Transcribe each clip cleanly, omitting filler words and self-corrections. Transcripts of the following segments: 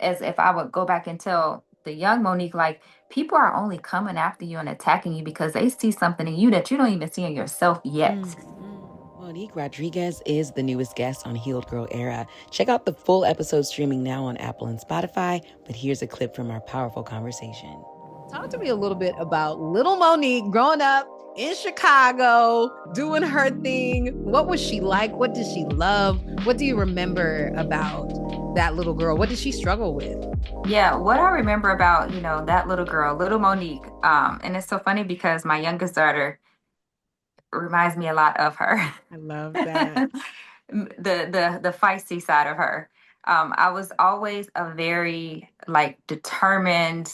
as if I would go back and tell the young Monique, like, people are only coming after you and attacking you because they see something in you that you don't even see in yourself yet. Monique Rodriguez is the newest guest on Healed Girl Era. Check out the full episode streaming now on Apple and Spotify. But here's a clip from our powerful conversation. Talk to me a little bit about little Monique growing up in Chicago, doing her thing. What was she like? What did she love? What do you remember about that little girl? What did she struggle with? Yeah, what I remember about, that little girl, little Monique, and it's so funny because my youngest daughter reminds me a lot of her. I love that. The feisty side of her. I was always a very like determined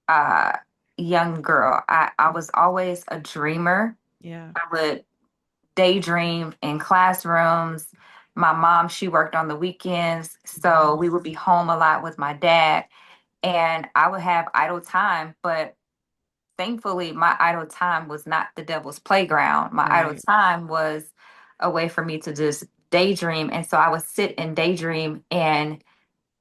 uh young girl. I was always a dreamer. Yeah. I would daydream in classrooms. My mom, she worked on the weekends, so we would be home a lot with my dad, and I would have idle time, but thankfully my idle time was not the devil's playground. My idle Right. time was a way for me to just daydream, and so I would sit and daydream and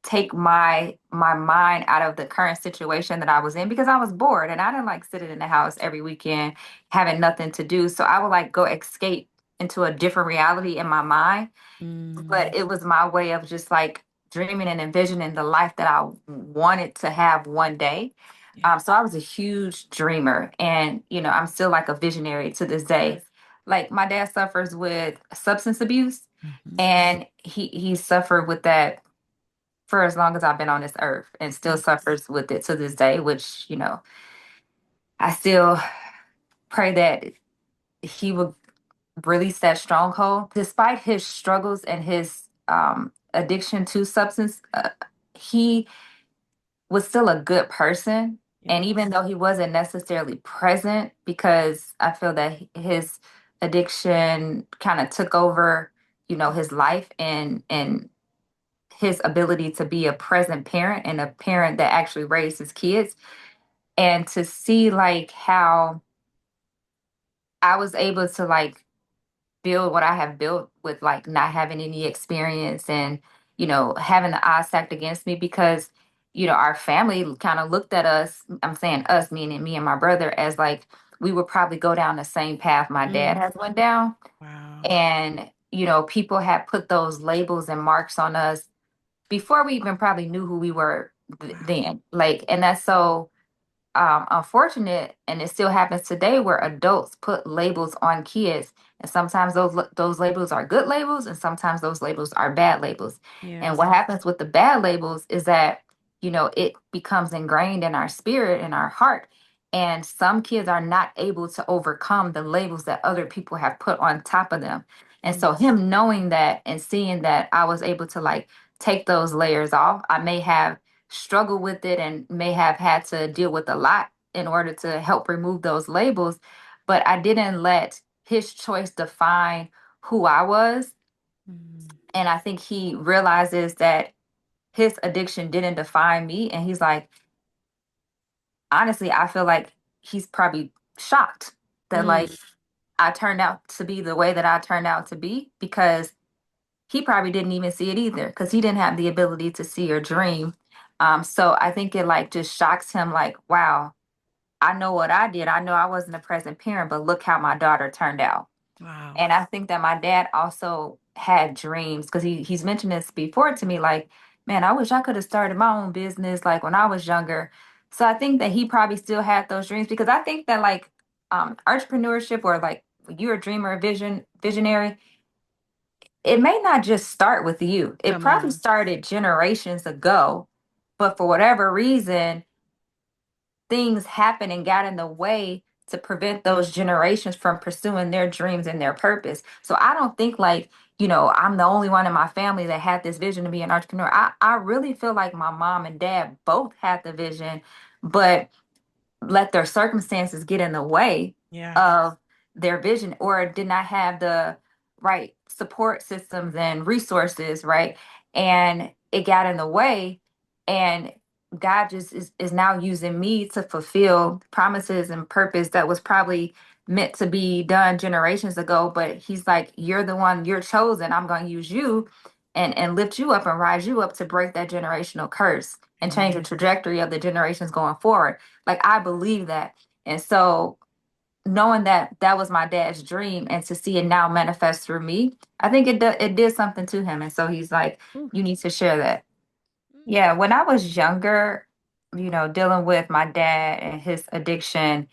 take my mind out of the current situation that I was in because I was bored and I didn't like sitting in the house every weekend having nothing to do. So I would like go escape into a different reality in my mind. But it was my way of just like dreaming and envisioning the life that I wanted to have one day. So I was a huge dreamer, and I'm still like a visionary to this day. Like my dad suffers with substance abuse, and he suffered with that for as long as I've been on this earth, and still suffers with it to this day. Which I still pray that he will release that stronghold. Despite his struggles and his addiction to substance, he was still a good person. And even though he wasn't necessarily present, because I feel that his addiction kind of took over, his life and his ability to be a present parent and a parent that actually raised his kids. And to see like how I was able to like build what I have built with like not having any experience and, having the odds stacked against me because, our family kind of looked at us, I'm saying us, meaning me and my brother, as like we would probably go down the same path my dad has went down. Wow. And, people had put those labels and marks on us before we even probably knew who we were then. Like, and that's so unfortunate, and it still happens today, where adults put labels on kids, and sometimes those labels are good labels, and sometimes those labels are bad labels. And what happens with the bad labels is that it becomes ingrained in our spirit and our heart, and some kids are not able to overcome the labels that other people have put on top of them. And so him knowing that and seeing that I was able to like take those layers off, I may have struggled with it and may have had to deal with a lot in order to help remove those labels. But I didn't let his choice define who I was. And I think he realizes that his addiction didn't define me. And he's like, honestly, I feel like he's probably shocked that like I turned out to be the way that I turned out to be because he probably didn't even see it either because he didn't have the ability to see or dream. So I think it like just shocks him like, wow, I know what I did. I know I wasn't a present parent, but look how my daughter turned out. Wow. And I think that my dad also had dreams because he's mentioned this before to me, like, man, I wish I could have started my own business like when I was younger. So I think that he probably still had those dreams because I think that like entrepreneurship or like when you're a dreamer, visionary, it may not just start with you. It Come probably on. started generations ago, but for whatever reason, things happened and got in the way to prevent those generations from pursuing their dreams and their purpose. So I don't think like, I'm the only one in my family that had this vision to be an entrepreneur. I really feel like my mom and dad both had the vision, but let their circumstances get in the way Yeah. of their vision or did not have the right support systems and resources, right? And it got in the way. And God just is now using me to fulfill promises and purpose that was probably meant to be done generations ago. But he's like, you're the one, you're chosen. I'm going to use you and lift you up and rise you up to break that generational curse and change the Amen. trajectory of the generations going forward. Like I believe that. And so knowing that that was my dad's dream and to see it now manifest through me, I think it did something to him. And so he's like, Ooh. you need to share that. Mm. Yeah, when I was younger, dealing with my dad and his addiction,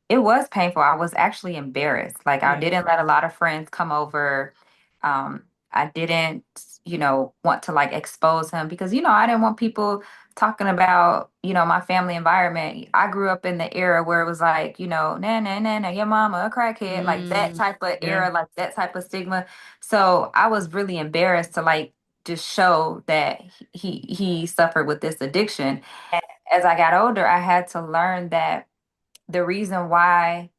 it was painful. I was actually embarrassed. Like I Yeah. didn't let a lot of friends come over. I didn't, want to like expose him because, I didn't want people talking about, my family environment. I grew up in the era where it was like, nah, nah, nah, nah, your mama a crackhead, like that Mm. type of Yeah. era, like that type of stigma. So I was really embarrassed to like just show that he suffered with this addiction. As I got older, I had to learn that the reason why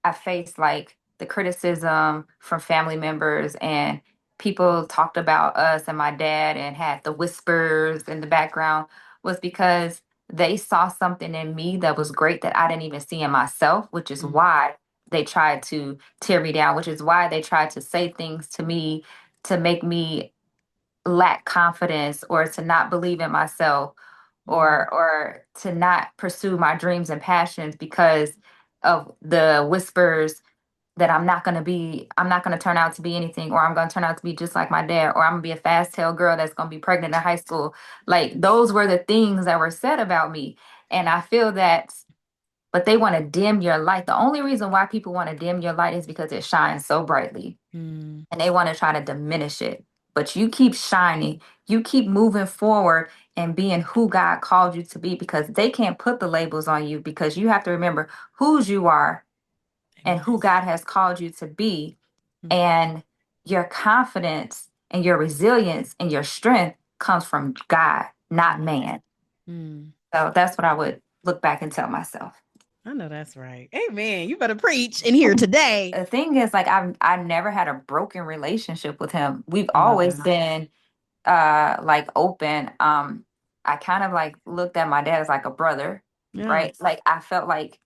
I faced like the criticism from family members and people talked about us and my dad and had the whispers in the background was because they saw something in me that was great that I didn't even see in myself, which is Mm. why they tried to tear me down, which is why they tried to say things to me to make me lack confidence or to not believe in myself Mm. or to not pursue my dreams and passions because of the whispers that I'm not going to turn out to be anything, or I'm going to turn out to be just like my dad, or I'm going to be a fast tail girl that's going to be pregnant in high school. Like those were the things that were said about me. And I feel that, but they want to dim your light. The only reason why people want to dim your light is because it shines so brightly Mm. and they want to try to diminish it. But you keep shining, you keep moving forward and being who God called you to be because they can't put the labels on you because you have to remember whose you are and Amen. who God has called you to be. Mm. And your confidence and your resilience and your strength comes from God, not Amen. man. Mm. So that's what I would look back and tell myself. I know that's right. Amen. You better preach in here today. The thing is, like, I never had a broken relationship with him. We've I love always that. been like open. I kind of like looked at my dad as like a brother, Yeah. right? Like I felt like,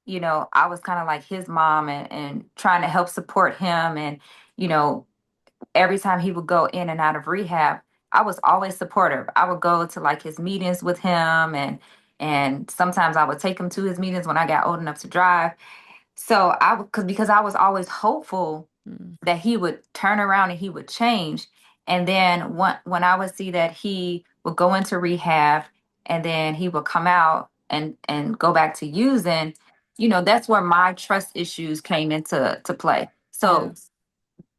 I was kind of like his mom and trying to help support him. And, you know, every time he would go in and out of rehab, I was always supportive. I would go to like his meetings with him and sometimes I would take him to his meetings when I got old enough to drive. So because I was always hopeful Mm. that he would turn around and he would change. And then when I would see that he would go into rehab and then he would come out and go back to using, that's where my trust issues came into to play. Yeah. So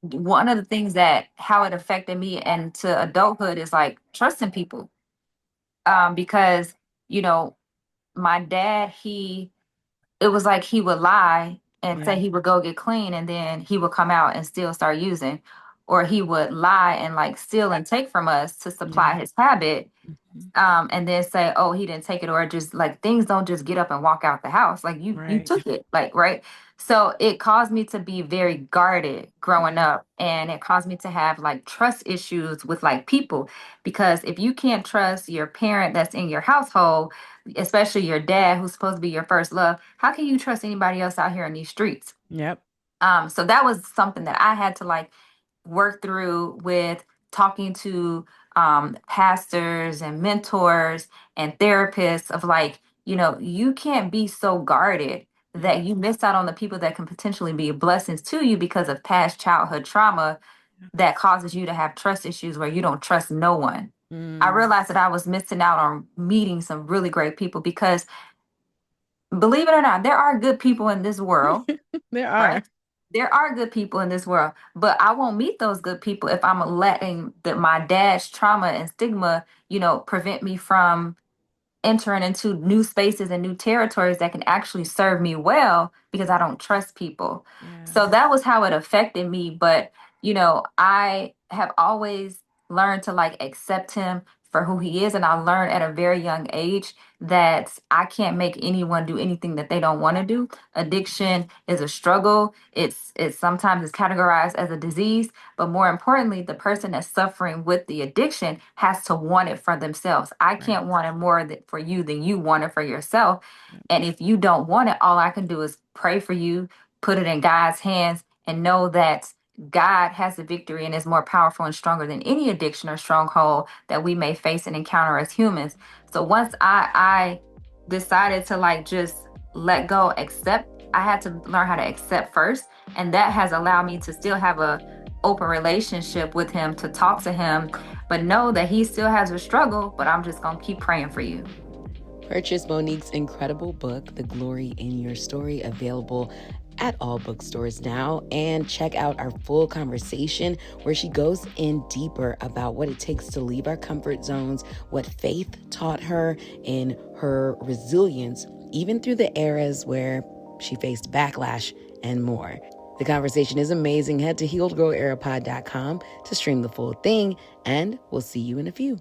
one of the things that how it affected me and to adulthood is like trusting people. Because, you know, my dad, it was like he would lie and Yeah. say he would go get clean and then he would come out and still start using, or he would lie and like steal and take from us to Yeah. supply his habit, Mhm. and then say, oh, he didn't take it, or just like things don't just get up and walk out the house. Like you Right. took it, like, right. So it caused me to be very guarded growing Mm. up, and it caused me to have like trust issues with like people, because if you can't trust your parent that's in your household, especially your dad who's supposed to be your first love, how can you trust anybody else out here in these streets? Yep. So that was something that I had to like work through with talking to pastors and mentors and therapists of like, you can't be so guarded Yeah. that you miss out on the people that can potentially be blessings to you because of past childhood trauma Yeah. that causes you to have trust issues where you don't trust no one. I Mm. realized that I was missing out on meeting some really great people because believe it or not, there are good people in this world, There right? are. There are good people in this world, but I won't meet those good people if I'm letting my dad's trauma and stigma, prevent me from entering into new spaces and new territories that can actually serve me well because I don't trust people. Yeah. So that was how it affected me. But, I have always learned to like accept him for who he is. And I learned at a very young age that I can't make anyone do anything that they don't want to do. Addiction is a struggle. It's sometimes it's categorized as a disease, but more importantly, the person that's suffering with the addiction has to want it for themselves. I Right. can't want it more for you than you want it for yourself. Yep. And if you don't want it, all I can do is pray for you, put it in God's hands, and know that God has the victory and is more powerful and stronger than any addiction or stronghold that we may face and encounter as humans. So once I decided to like just let go, accept, I had to learn how to accept first, and that has allowed me to still have a open relationship with him, to talk to him, but know that he still has a struggle, but I'm just going to keep praying for you. Purchase Monique's incredible book, The Glory in Your Story, available at all bookstores now, and check out our full conversation where she goes in deeper about what it takes to leave our comfort zones, what faith taught her, and her resilience, even through the eras where she faced backlash and more. The conversation is amazing. Head to healedgirlerapod.com to stream the full thing, and we'll see you in a few.